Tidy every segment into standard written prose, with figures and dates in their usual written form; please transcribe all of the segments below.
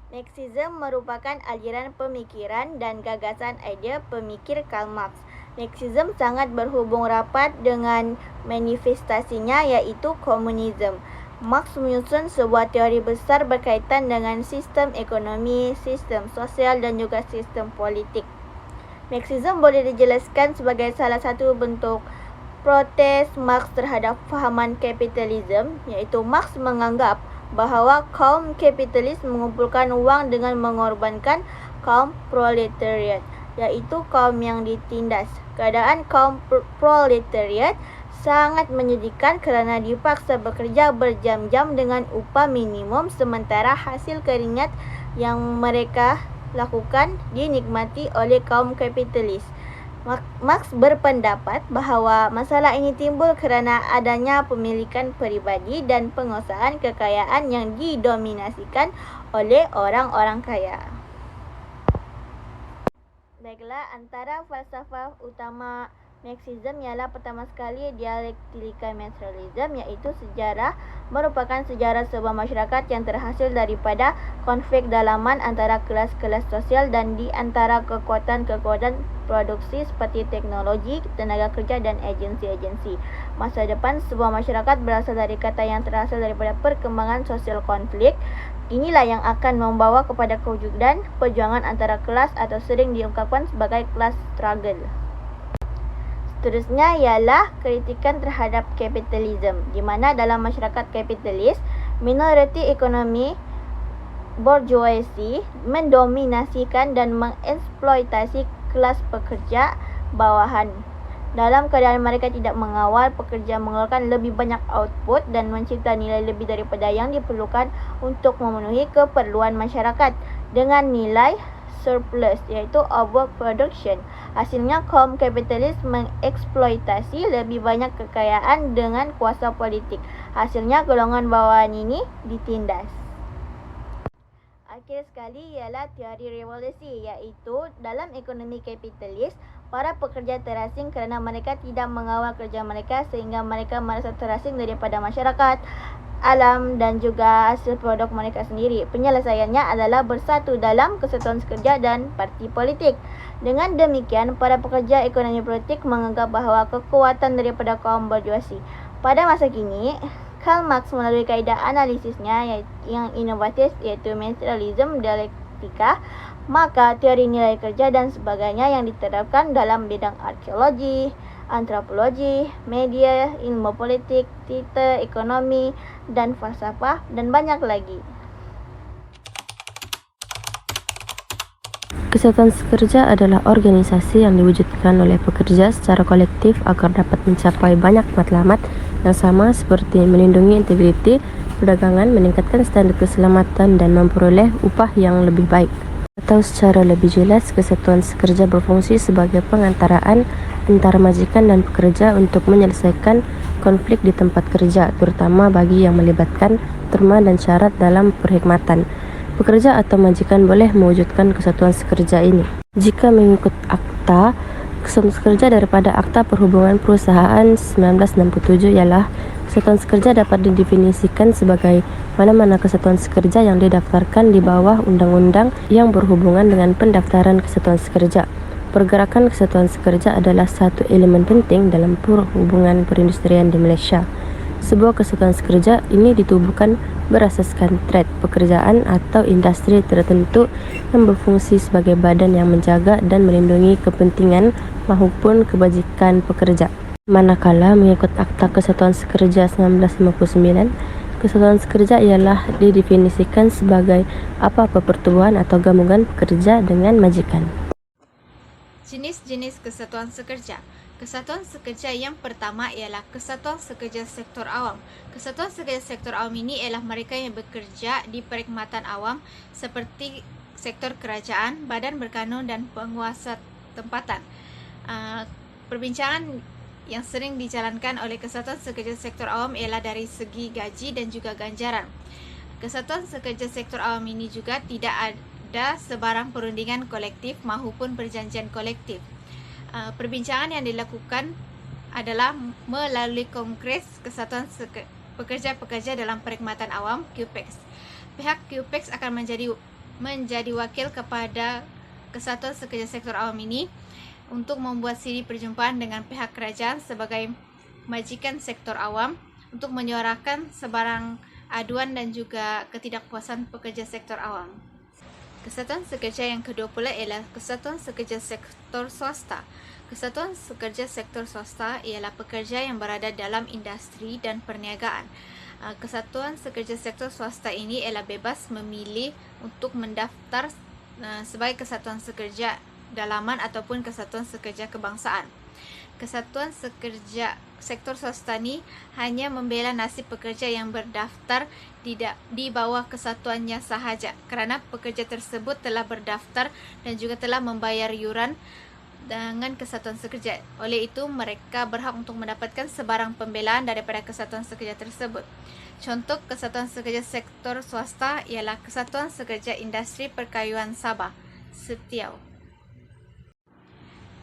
Marxism merupakan aliran pemikiran dan gagasan idea pemikir Karl Marx. Marxism sangat berhubung rapat dengan manifestasinya iaitu komunisme. Marx menyusun sebuah teori besar berkaitan dengan sistem ekonomi, sistem sosial dan juga sistem politik. Marxism boleh dijelaskan sebagai salah satu bentuk protes Marx terhadap fahaman kapitalisme, iaitu Marx menganggap bahawa kaum kapitalis mengumpulkan wang dengan mengorbankan kaum proletariat, iaitu kaum yang ditindas. Keadaan kaum proletariat sangat menyedihkan kerana dipaksa bekerja berjam-jam dengan upah minimum sementara hasil keringat yang mereka lakukan dinikmati oleh kaum kapitalis. Marx berpendapat bahawa masalah ini timbul kerana adanya pemilikan peribadi dan penguasaan kekayaan yang didominasikan oleh orang-orang kaya. Baiklah, antara falsafah utama Marxism ialah pertama sekali dialektika materialism, iaitu sejarah merupakan sejarah sebuah masyarakat yang terhasil daripada konflik dalaman antara kelas-kelas sosial dan di antara kekuatan-kekuatan produksi seperti teknologi, tenaga kerja dan agensi-agensi. Masa depan sebuah masyarakat berasal dari kata yang terhasil daripada perkembangan sosial konflik. Inilah yang akan membawa kepada kewujudan perjuangan antara kelas atau sering diungkapkan sebagai class struggle. Seterusnya ialah kritikan terhadap kapitalisme, di mana dalam masyarakat kapitalis, minoriti ekonomi bourgeoisie mendominasikan dan mengeksploitasi kelas pekerja bawahan. Dalam keadaan mereka tidak mengawal pekerja mengeluarkan lebih banyak output dan mencipta nilai lebih daripada yang diperlukan untuk memenuhi keperluan masyarakat dengan nilai surplus, iaitu overproduction. Hasilnya kaum kapitalis mengeksploitasi lebih banyak kekayaan dengan kuasa politik. Hasilnya golongan bawahan ini ditindas. Akhir sekali ialah teori revolusi, iaitu dalam ekonomi kapitalis, para pekerja terasing kerana mereka tidak mengawal kerja mereka sehingga mereka merasa terasing daripada masyarakat, alam dan juga hasil produk mereka sendiri. Penyelesaiannya adalah bersatu dalam kesatuan sekerja dan parti politik. Dengan demikian, para pekerja ekonomi politik menganggap bahawa kekuatan daripada kaum bourgeoisie. Pada masa kini, Karl Marx melalui kaedah analisisnya yang inovatif iaitu materialism dialektika, maka teori nilai kerja dan sebagainya yang diterapkan dalam bidang arkeologi, antropologi, media, ilmu politik, teater, ekonomi, dan falsafah, dan banyak lagi. Kesatuan Sekerja adalah organisasi yang diwujudkan oleh pekerja secara kolektif agar dapat mencapai banyak matlamat yang sama seperti melindungi integriti perdagangan, meningkatkan standar keselamatan dan memperoleh upah yang lebih baik. Atau secara lebih jelas, Kesatuan Sekerja berfungsi sebagai pengantaraan antara majikan dan pekerja untuk menyelesaikan konflik di tempat kerja, terutama bagi yang melibatkan terma dan syarat dalam perkhidmatan. Pekerja atau majikan boleh mewujudkan kesatuan sekerja ini jika mengikut Akta Kesatuan Sekerja daripada Akta Perhubungan Perusahaan 1967 ialah kesatuan sekerja dapat didefinisikan sebagai mana-mana kesatuan sekerja yang didaftarkan di bawah undang-undang yang berhubungan dengan pendaftaran kesatuan sekerja. Pergerakan kesatuan sekerja adalah satu elemen penting dalam perhubungan perindustrian di Malaysia. Sebuah kesatuan sekerja ini ditubuhkan berasaskan trade pekerjaan atau industri tertentu yang berfungsi sebagai badan yang menjaga dan melindungi kepentingan maupun kebajikan pekerja. Manakala mengikut Akta Kesatuan Sekerja 1959, kesatuan sekerja ialah didefinisikan sebagai apa-apa pertubuhan atau gabungan pekerja dengan majikan. Jenis-jenis kesatuan sekerja. Kesatuan sekerja yang pertama ialah kesatuan sekerja sektor awam. Kesatuan sekerja sektor awam ini ialah mereka yang bekerja di perkhidmatan awam seperti sektor kerajaan, badan berkanun dan penguasa tempatan. Perbincangan yang sering dijalankan oleh kesatuan sekerja sektor awam ialah dari segi gaji dan juga ganjaran. Kesatuan sekerja sektor awam ini juga tidak ada sebarang perundingan kolektif maupun perjanjian kolektif. Perbincangan yang dilakukan adalah melalui Kongres Kesatuan Pekerja-Pekerja dalam Perkhidmatan Awam, QPEX. Pihak QPEX akan menjadi menjadi wakil kepada Kesatuan Sekerja Sektor Awam ini untuk membuat siri perjumpaan dengan pihak kerajaan sebagai majikan sektor awam untuk menyuarakan sebarang aduan dan juga ketidakpuasan pekerja sektor awam. Kesatuan Sekerja yang kedua pula ialah Kesatuan Sekerja Sektor Swasta. Kesatuan Sekerja Sektor Swasta ialah pekerja yang berada dalam industri dan perniagaan. Kesatuan Sekerja Sektor Swasta ini ialah bebas memilih untuk mendaftar sebagai Kesatuan Sekerja Dalaman ataupun Kesatuan Sekerja Kebangsaan. Kesatuan Sekerja Sektor Swasta ni hanya membela nasib pekerja yang berdaftar di bawah kesatuannya sahaja kerana pekerja tersebut telah berdaftar dan juga telah membayar yuran dengan Kesatuan Sekerja. Oleh itu, mereka berhak untuk mendapatkan sebarang pembelaan daripada Kesatuan Sekerja tersebut. Contoh Kesatuan Sekerja Sektor Swasta ialah Kesatuan Sekerja Industri Perkayuan Sabah, Setiau.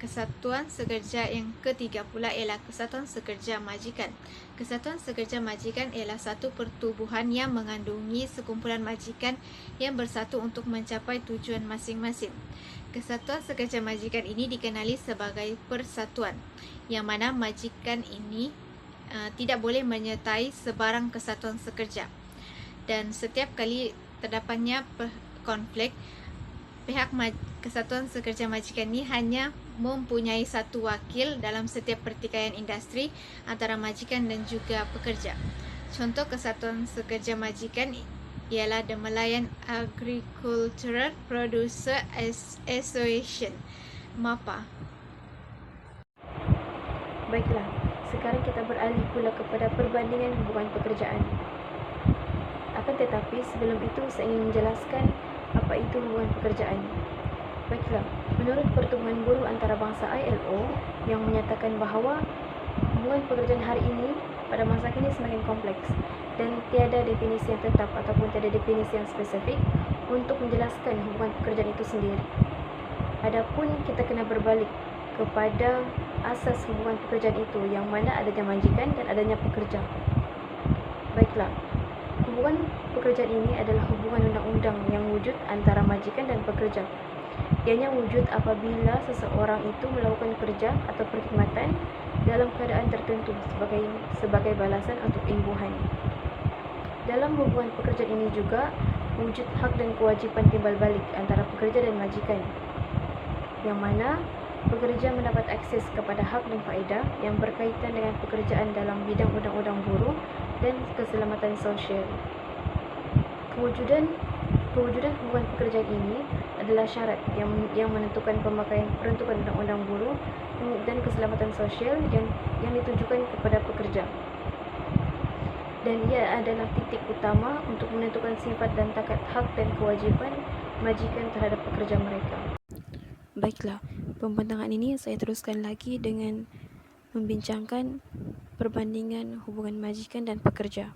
Kesatuan Sekerja yang ketiga pula ialah Kesatuan Sekerja Majikan. Kesatuan Sekerja Majikan ialah satu pertubuhan yang mengandungi sekumpulan majikan yang bersatu untuk mencapai tujuan masing-masing. Kesatuan Sekerja Majikan ini dikenali sebagai persatuan, yang mana majikan ini tidak boleh menyertai sebarang kesatuan sekerja. Dan setiap kali terdapatnya konflik, pihak Kesatuan Sekerja Majikan ini hanya mempunyai satu wakil dalam setiap pertikaian industri antara majikan dan juga pekerja. Contoh Kesatuan Sekerja Majikan ialah The Malayan Agricultural Producer Association, MAPA. Baiklah, sekarang kita beralih pula kepada perbandingan hubungan pekerjaan. Akan tetapi sebelum itu saya ingin menjelaskan apa itu hubungan pekerjaan. Baiklah, menurut Pertubuhan Buruh Antarabangsa ILO yang menyatakan bahawa hubungan pekerjaan hari ini pada masa kini semakin kompleks dan tiada definisi yang tetap ataupun tiada definisi yang spesifik untuk menjelaskan hubungan pekerjaan itu sendiri. Adapun kita kena berbalik kepada asas hubungan pekerjaan itu, yang mana adanya majikan dan adanya pekerja. Baiklah, hubungan pekerjaan ini adalah hubungan undang-undang yang wujud antara majikan dan pekerja. Ianya wujud apabila seseorang itu melakukan kerja atau perkhidmatan dalam keadaan tertentu sebagai balasan untuk imbuhan. Dalam hubungan pekerjaan ini juga wujud hak dan kewajipan timbal balik antara pekerja dan majikan, yang mana pekerja mendapat akses kepada hak dan faedah yang berkaitan dengan pekerjaan dalam bidang undang-undang buruh dan keselamatan sosial. Kewujudan hubungan pekerjaan ini adalah syarat yang menentukan pemakaian peruntukan undang-undang buruh dan keselamatan sosial yang ditujukan kepada pekerja. Dan ia adalah titik utama untuk menentukan sifat dan takat hak dan kewajipan majikan terhadap pekerja mereka. Baiklah, pembentangan ini saya teruskan lagi dengan membincangkan perbandingan hubungan majikan dan pekerja.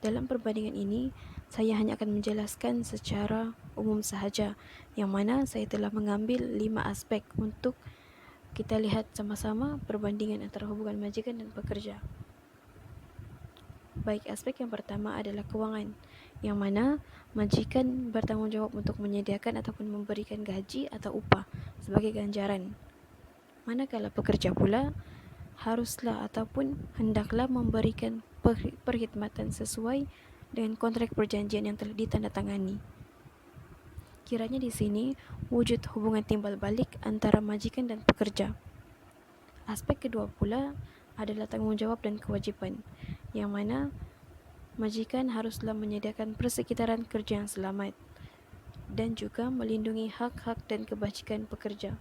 Dalam perbandingan ini, saya hanya akan menjelaskan secara umum sahaja, yang mana saya telah mengambil 5 aspek untuk kita lihat sama-sama perbandingan antara hubungan majikan dan pekerja. Baik, aspek yang pertama adalah kewangan, yang mana majikan bertanggungjawab untuk menyediakan ataupun memberikan gaji atau upah sebagai ganjaran. Manakala pekerja pula haruslah ataupun hendaklah memberikan perkhidmatan sesuai dengan kontrak perjanjian yang telah ditandatangani. Kiranya di sini wujud hubungan timbal balik antara majikan dan pekerja. Aspek kedua pula adalah tanggungjawab dan kewajipan, yang mana majikan haruslah menyediakan persekitaran kerja yang selamat dan juga melindungi hak-hak dan kebajikan pekerja.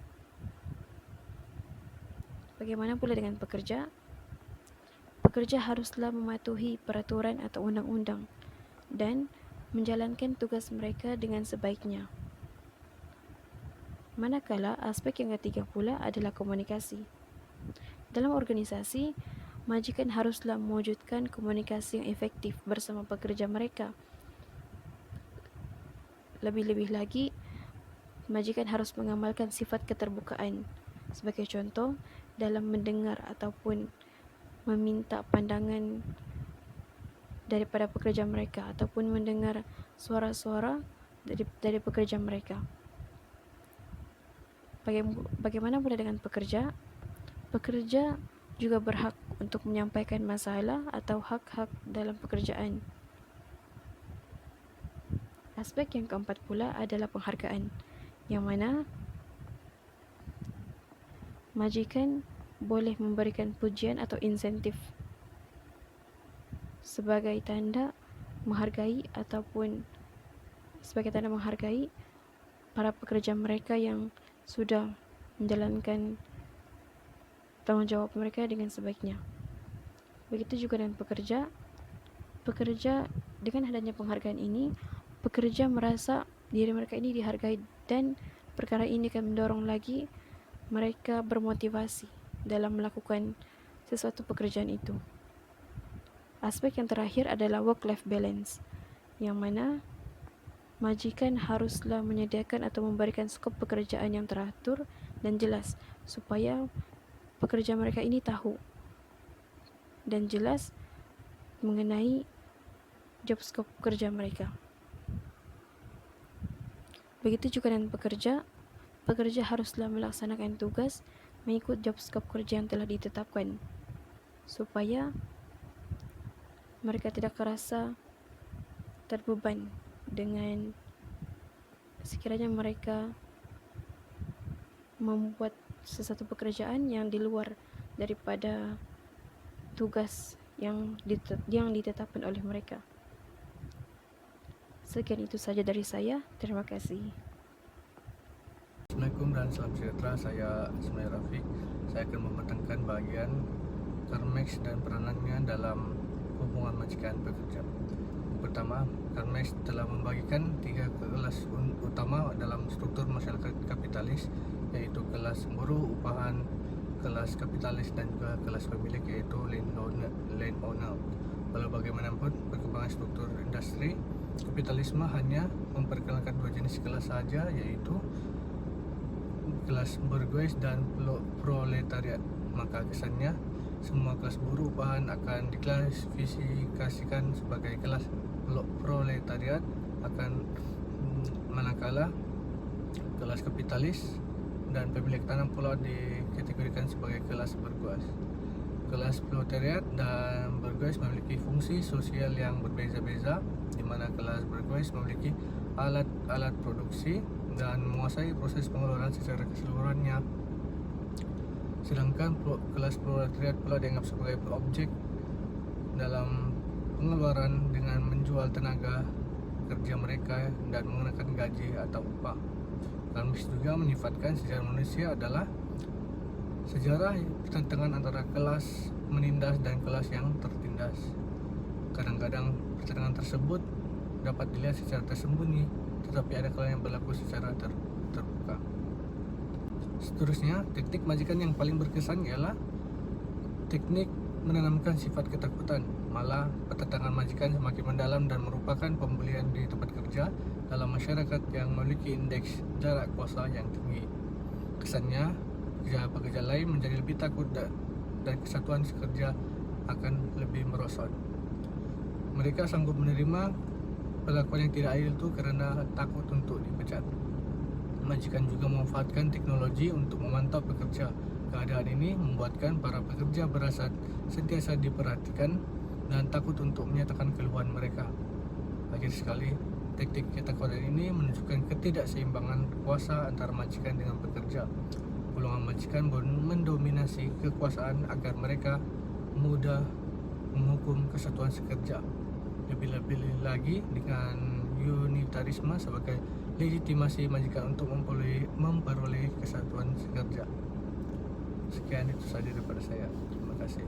Bagaimana pula dengan pekerja? Pekerja haruslah mematuhi peraturan atau undang-undang dan menjalankan tugas mereka dengan sebaiknya. Manakala aspek yang ketiga pula adalah komunikasi. Dalam organisasi, majikan haruslah mewujudkan komunikasi yang efektif bersama pekerja mereka. Lebih-lebih lagi, majikan harus mengamalkan sifat keterbukaan. Sebagai contoh, dalam mendengar ataupun meminta pandangan daripada pekerja mereka ataupun mendengar suara-suara dari pekerja mereka. Bagaimana pula dengan pekerja? Pekerja juga berhak untuk menyampaikan masalah atau hak-hak dalam pekerjaan. Aspek yang keempat pula adalah penghargaan, yang mana majikan boleh memberikan pujian atau insentif sebagai tanda menghargai para pekerja mereka yang sudah menjalankan tanggung jawab mereka dengan sebaiknya. Begitu juga dengan pekerja dengan adanya penghargaan ini, pekerja merasa diri mereka ini dihargai, dan perkara ini akan mendorong lagi mereka bermotivasi dalam melakukan sesuatu pekerjaan itu. Aspek yang terakhir adalah work-life balance, yang mana majikan haruslah menyediakan atau memberikan skop pekerjaan yang teratur dan jelas, supaya pekerja mereka ini tahu dan jelas mengenai job scope kerja mereka. Begitu juga dengan pekerja haruslah melaksanakan tugas mengikut job scope kerja yang telah ditetapkan, supaya mereka tidak merasa terbeban dengan sekiranya mereka membuat sesuatu pekerjaan yang di luar daripada tugas yang ditetapkan oleh mereka. Sekian itu saja dari saya. Terima kasih. Assalamualaikum dan salam sejahtera. Saya Ismail Rafiq. Saya akan mematangkan bagian Carmex dan peranannya dalam hubungan majikan pekerja. Pertama, Carmex telah membagikan 3 kelas utama dalam struktur masyarakat kapitalis, yaitu kelas buruh, upahan, kelas kapitalis, dan juga kelas pemilik, yaitu landowner. Walau bagaimanapun perkembangan struktur industri, kapitalisme hanya memperkenalkan 2 jenis kelas saja, yaitu kelas burgues dan proletariat. Maka kesannya semua kelas buruh upahan akan diklasifikasikan sebagai kelas proletariat, manakala kelas kapitalis dan pemilik tanah pula dikategorikan sebagai kelas burgues. Kelas proletariat dan burgues memiliki fungsi sosial yang berbeza-beza, di mana kelas burgues memiliki alat-alat produksi dan menguasai proses pengeluaran secara keseluruhannya, sedangkan kelas proletariat pula dianggap sebagai objek dalam pengeluaran dengan menjual tenaga kerja mereka dan mengenakan gaji atau upah. Carmex juga menyifatkan sejarah manusia adalah sejarah pertentangan antara kelas menindas dan kelas yang tertindas. Kadang-kadang pertentangan tersebut dapat dilihat secara tersembunyi, tetapi ada kalanya yang berlaku secara terbuka. Seterusnya, teknik majikan yang paling berkesan ialah teknik menanamkan sifat ketakutan. Malah, pertentangan majikan semakin mendalam dan merupakan pembulian di tempat kerja dalam masyarakat yang memiliki indeks jarak kuasa yang tinggi. Kesannya, pekerja lain menjadi lebih takut dan kesatuan kerja akan lebih merosot. Mereka sanggup menerima perlakuan yang tidak adil itu karena takut untuk dipecat. Majikan juga memanfaatkan teknologi untuk memantau pekerja. Keadaan ini membuatkan para pekerja berasa sentiasa diperhatikan dan takut untuk menyatakan keluhan mereka. Akhir sekali, taktik ketakutan ini menunjukkan ketidakseimbangan kuasa antara majikan dengan pekerja. Golongan majikan mendominasi kekuasaan agar mereka mudah menghukum kesatuan sekerja. Lebih-lebih lagi dengan unitarisme sebagai legitimasi majikan untuk memperoleh kesatuan sekerja. Sekian itu saja daripada saya. Terima kasih.